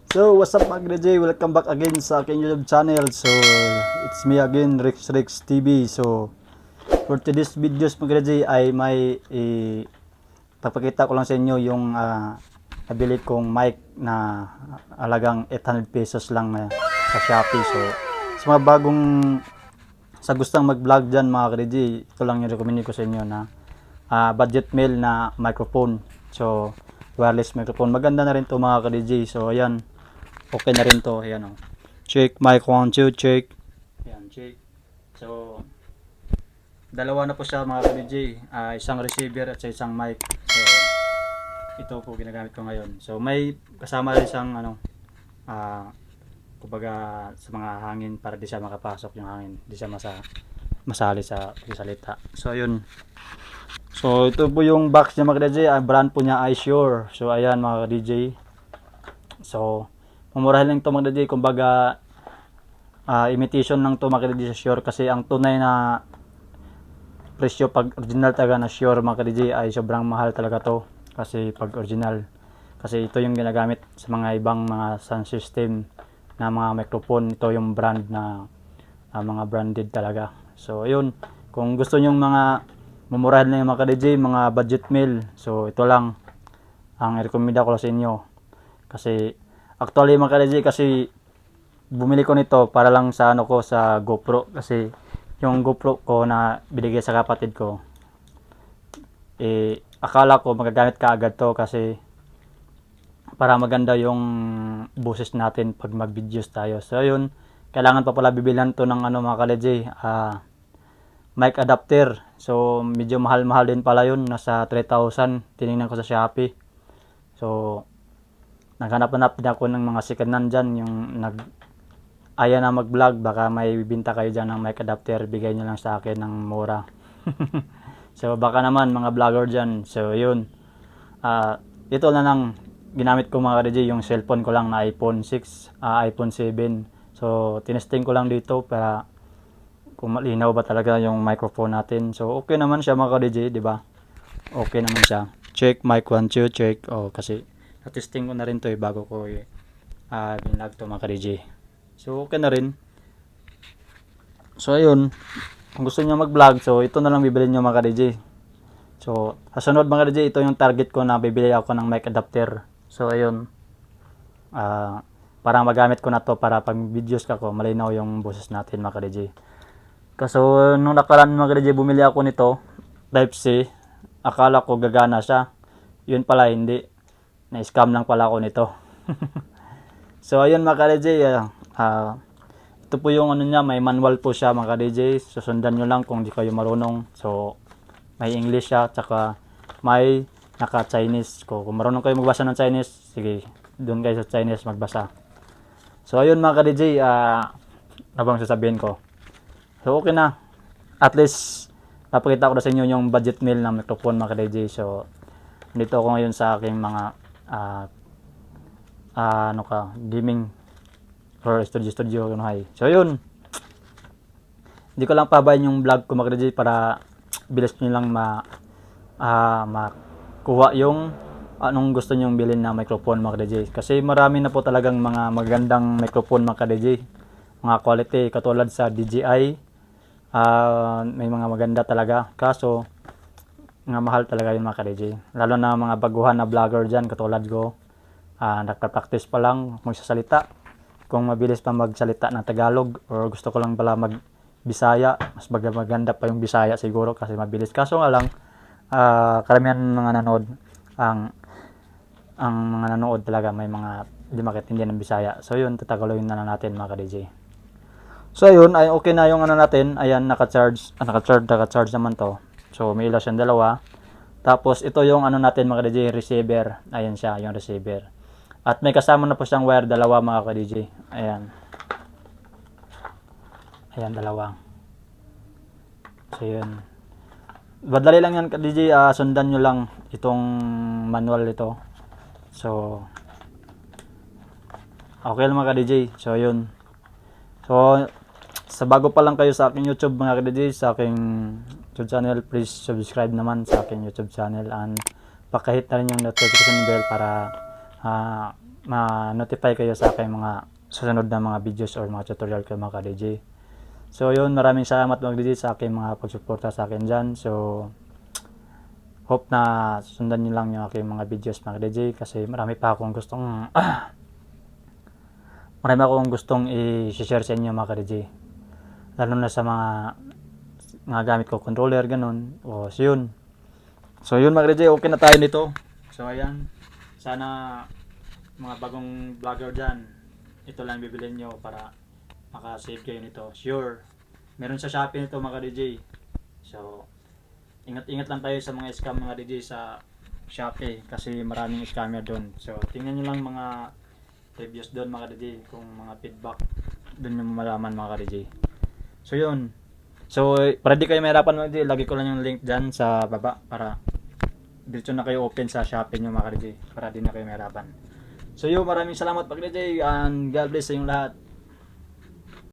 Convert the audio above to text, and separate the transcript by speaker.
Speaker 1: So, what's up mga DJ? Welcome back again sa aking YouTube channel. So, it's me again, Rex TV. So, for today's videos mga DJ ay may papakita ko lang sa inyo yung nabili kong mic na alagang 800 pesos lang sa Shopee. So, sa mga bagong sa gustong mag-vlog dyan mga DJ, ito lang yung recommend ko sa inyo na budget mail na microphone. So, wireless microphone. Maganda na rin to mga DJ. So, ayan. Okay na rin to. Ayan o. Check. Mic 1, 2, check. Ayan, check. So, dalawa na po siya mga DJ. Isang receiver at isang mic. So, ito po ginagamit ko ngayon. So, may kasama rin isang kumbaga sa mga hangin para di siya makapasok yung hangin. Di siya masali sa pagsalita. So, yun. So, ito po yung box niya mga DJ. Ang brand po niya ay Shure. So, ayan mga DJ. So, mamurahin lang ito mga DJ. Kumbaga, imitation lang ito mga DJ sa Shure. Kasi ang tunay na presyo pag original talaga na Shure mga DJ ay sobrang mahal talaga to. Kasi pag original. Kasi ito yung ginagamit sa mga ibang mga sound system na mga microphone. Ito yung brand na mga branded talaga. So, ayun. Kung gusto nyo mga mamurahin lang yung mga DJ, mga budget meal. So, ito lang ang i-recommenda ko sa inyo. Kasi, actually mga DJ, kasi bumili ko nito para lang sa ko sa GoPro. Kasi, yung GoPro ko na binigay sa kapatid ko, akala ko magagamit ka agad to kasi para maganda yung boses natin pag mag-videos tayo. So, yun. Kailangan pa pala bibilhan to ng mga DJ, mic adapter. So, medyo mahal-mahal din pala yun. Nasa 3,000. Tinignan ko sa Shopee. So, naghanap-hanap din ako ng mga second-hand dyan. Yung aya na mag-vlog. Baka may bibinta kayo dyan ng mic adapter. Bigay nyo lang sa akin ng mura. So, baka naman mga vlogger dyan. So, yun. Ito na lang ginamit ko mga DJ. Yung cellphone ko lang na iPhone 6, iPhone 7. So, tinesting ko lang dito para kung malinaw ba talaga yung microphone natin. So, okay naman siya mga DJ, di ba? Okay naman siya. Check, mic 1, 2, check. Oh, kasi na-testing ko na rin to bago ko binlog to mga DJ. So, okay na rin. So, ayun. Kung gusto niyo mag-vlog, so ito na lang bibili niyo mga DJ. So, sa sunod mga DJ, ito yung target ko na bibili ako ng mic adapter. So, ayun. Para magamit ko na to para pag videos ka ko, malinaw yung boses natin mga DJ. Kaso nung nakaraan mga DJ bumili ako nito, Type-C, akala ko gagana siya. Yun pala hindi. Na-scam lang pala ako nito. So ayun mga DJ, ito po yung niya, may manual po siya mga DJ. Susundan nyo lang kung di kayo marunong. So may English siya, tsaka may naka-Chinese. Kung marunong kayo magbasa ng Chinese, sige, doon kayo sa Chinese magbasa. So ayun mga DJ, ano bang sasabihin ko? So, okay na. At least, napakita ko na sa inyo yung budget meal ng microphone mga DJ. So, dito ako ngayon sa aking mga gaming or studio. So, yun. Hindi ko lang pabayan yung vlog ko mga DJ para bilis nyo lang makuha yung anong gusto nyong bilhin na microphone mga DJ. Kasi marami na po talagang mga magandang microphone mga DJ. Mga quality katulad sa DJI. May mga maganda talaga. Kaso, nga mahal talaga yung mga DJ. Lalo na mga baguhan na vlogger dyan, katulad ko. Nagpa-practice pa lang magsasalita. Kung mabilis pa magsalita ng Tagalog, or gusto ko lang pala mag-Bisaya, mas maganda pa yung Bisaya siguro kasi mabilis. Kaso nga lang, karamihan mga nanood, ang mga nanood talaga, may mga di maintindihan ng Bisaya. So yun, tatagalogin na lang natin mga DJ. So ayun, ay okay na yung natin. Ayan, naka-charge naman to. So may ilaw siyang dalawa. Tapos ito yung natin mga DJ, receiver. Ayan siya, yung receiver. At may kasama na po siyang wire, dalawa mga DJ. Ayan. Ayan, dalawa. So yun. Madali lang yan DJ, sundan nyo lang itong manual ito. So okay lang mga DJ. So yun. So sa bago pa lang kayo sa aking YouTube mga DJ, sa aking YouTube channel, please subscribe naman sa aking YouTube channel and pakahit na rin yung notification bell para ma-notify kayo sa aking mga susunod na mga videos or mga tutorial ko mga ka-DJ. So yun, maraming salamat mga DJ sa aking mga pagsuporta sa akin dyan. So hope na sundan nyo lang yung aking mga videos mga DJ kasi marami pa akong gustong i-share sa inyo mga ka-DJ. Lalo na sa mga gamit ko, controller, ganun. O, so yun. So yun mga DJ, okay na tayo nito. So ayan, sana mga bagong vlogger dyan, ito lang bibilin nyo para makasave kayo nito. Sure, meron sa Shopee nito mga DJ. So ingat-ingat lang tayo sa mga scam mga DJ sa Shopee kasi maraming scammer doon. So tingnan nyo lang mga reviews doon mga DJ, kung mga feedback doon yung malaman mga DJ. So yun. So para di kayo mahirapan mga DJ, lagi ko lang yung link dyan sa baba para dito na kayo open sa Shopee nyo mga DJ para di na kayo mahirapan. So yun, maraming salamat mga DJ and God bless sa inyong lahat.